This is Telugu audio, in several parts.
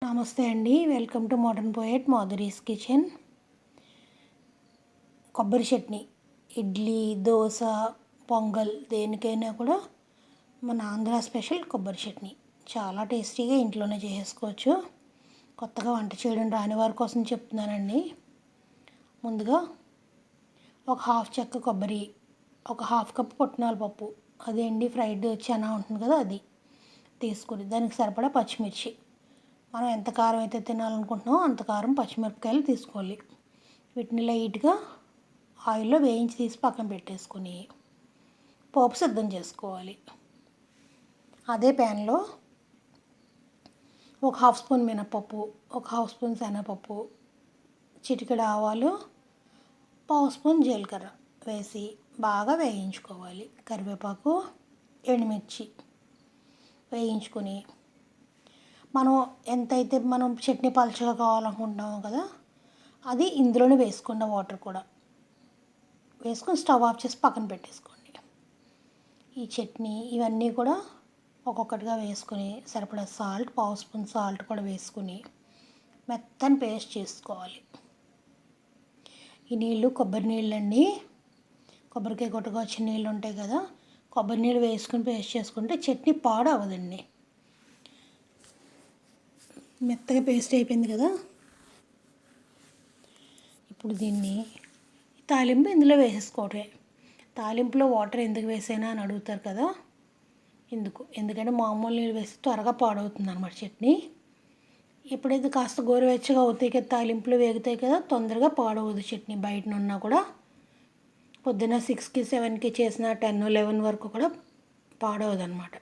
నమస్తే అండి, welcome to modern poet Madhuri's kitchen. కొబ్బరి చట్నీ ఇడ్లీ, దోశ, పొంగల్ దేనికైనా కూడా మన ఆంధ్ర స్పెషల్ కొబ్బరి చట్నీ చాలా టేస్టీగా ఇంట్లోనే చేసేసుకోవచ్చు. కొత్తగా వంట చేయడం రాని వారి కోసం చెప్తున్నానండి. ముందుగా ఒక హాఫ్ చెక్క కొబ్బరి, ఒక హాఫ్ కప్ పుట్నాల పప్పు, అదే అండి ఫ్రైడ్ చనా ఉంటుంది కదా, అది తీసుకుని దానికి సరిపడా పచ్చిమిర్చి, మనం ఎంత కారం అయితే తినాలనుకుంటున్నామో అంత కారం పచ్చిమిరపకాయలు తీసుకోవాలి. వీటిని లైట్గా ఆయిల్లో వేయించి తీసి పక్కన పెట్టేసుకొని పోపు సిద్ధం చేసుకోవాలి. అదే ప్యాన్లో ఒక హాఫ్ స్పూన్ మినపప్పు, ఒక హాఫ్ స్పూన్ శనగపప్పు, చిటికెడు ఆవాలు, పావు స్పూన్ జీలకర్ర వేసి బాగా వేయించుకోవాలి. కరివేపాకు, ఎండుమిర్చి వేయించుకొని మనం ఎంతైతే మనం చట్నీ పలుచగా కావాలనుకుంటున్నామో కదా, అది ఇందులోనే వేసుకున్న వాటర్ కూడా వేసుకొని స్టవ్ ఆఫ్ చేసి పక్కన పెట్టేసుకోండి. ఈ చట్నీ ఇవన్నీ కూడా ఒక్కొక్కటిగా వేసుకొని సరిపడా సాల్ట్, పావు స్పూన్ సాల్ట్ కూడా వేసుకొని మెత్తని పేస్ట్ చేసుకోవాలి. ఈ నీళ్ళు కొబ్బరి నీళ్ళు అండి, కొబ్బరికాయ కొట్టగా వచ్చిన నీళ్ళు ఉంటాయి కదా, కొబ్బరి నీళ్ళు వేసుకొని పేస్ట్ చేసుకుంటే చట్నీ పాడు అవ్వదండి. మెత్తగా పేస్ట్ అయిపోయింది కదా, ఇప్పుడు దీన్ని తాలింపు ఇందులో వేసేసుకోవటమే. తాలింపులో వాటర్ ఎందుకు వేసానా అని అడుగుతారు కదా, ఎందుకంటే మామూలు నీళ్ళు వేస్తే త్వరగా పాడవుతుంది అన్నమాట చట్నీ. ఎప్పుడైతే కాస్త గోరువెచ్చగా అవుతాయి కదా, తాలింపులో వేగుతాయి కదా, తొందరగా పాడవద్దు చట్నీ. బయట ఉన్నా కూడా పొద్దున్న 6కి 7కి చేసిన 10, 11 వరకు కూడా పాడవదు అనమాట.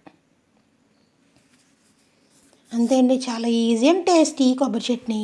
అంతే అండి, చాలా ఈజీ అండ్ టేస్టీ కొబ్బరి చట్నీ.